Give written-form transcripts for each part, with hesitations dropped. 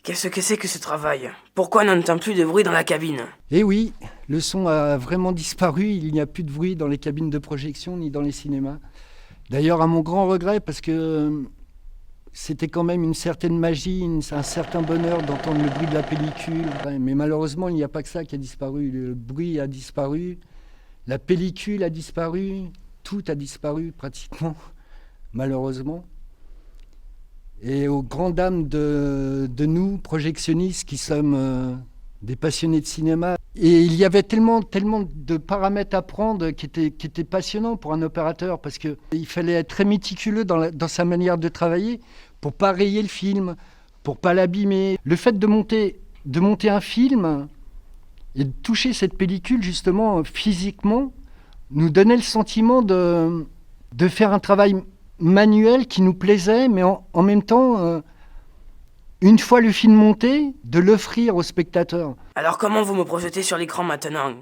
Qu'est-ce que c'est que ce travail? Pourquoi n'entend plus de bruit dans la cabine? Eh oui, le son a vraiment disparu, il n'y a plus de bruit dans les cabines de projection ni dans les cinémas. D'ailleurs, à mon grand regret, parce que c'était quand même une certaine magie, un certain bonheur d'entendre le bruit de la pellicule. Mais malheureusement, il n'y a pas que ça qui a disparu. Le bruit a disparu, la pellicule a disparu, tout a disparu pratiquement, malheureusement. Et aux grandes dames de nous, projectionnistes, qui sommes des passionnés de cinéma. Et il y avait tellement de paramètres à prendre qui étaient passionnants pour un opérateur, parce qu'il fallait être très méticuleux dans sa manière de travailler pour pas rayer le film, pour pas l'abîmer. Le fait de monter un film et de toucher cette pellicule justement physiquement nous donnait le sentiment de faire un travail manuel qui nous plaisait, mais en même temps, une fois le film monté, de l'offrir au spectateur. Alors comment vous me projetez sur l'écran maintenant?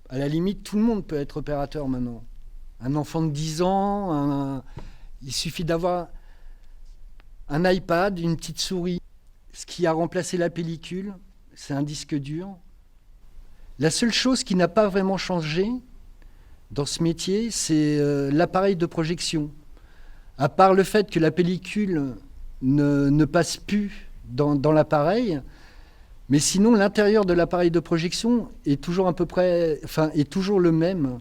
À la limite, tout le monde peut être opérateur maintenant. Un enfant de 10 ans, il suffit d'avoir un iPad, une petite souris. Ce qui a remplacé la pellicule, c'est un disque dur. La seule chose qui n'a pas vraiment changé dans ce métier, c'est l'appareil de projection. À part le fait que la pellicule ne passe plus dans l'appareil, mais sinon l'intérieur de l'appareil de projection est toujours à peu près, est toujours le même.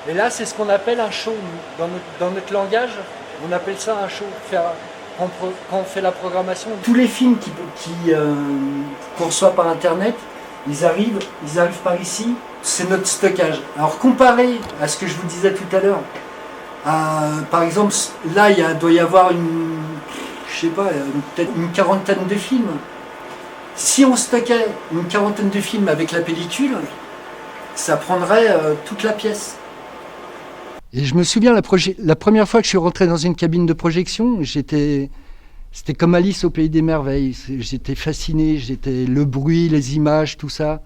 Et là, c'est ce qu'on appelle un show. Dans notre langage, on appelle ça un show. Quand on fait la programmation, tous les films qu'on reçoit par Internet, ils arrivent par ici. C'est notre stockage. Alors comparé à ce que je vous disais tout à l'heure, par exemple, là il doit y avoir peut-être une quarantaine de films. Si on stockait une quarantaine de films avec la pellicule, ça prendrait toute la pièce. Et je me souviens la première fois que je suis rentré dans une cabine de projection, c'était comme Alice au pays des merveilles. J'étais fasciné, le bruit, les images, tout ça.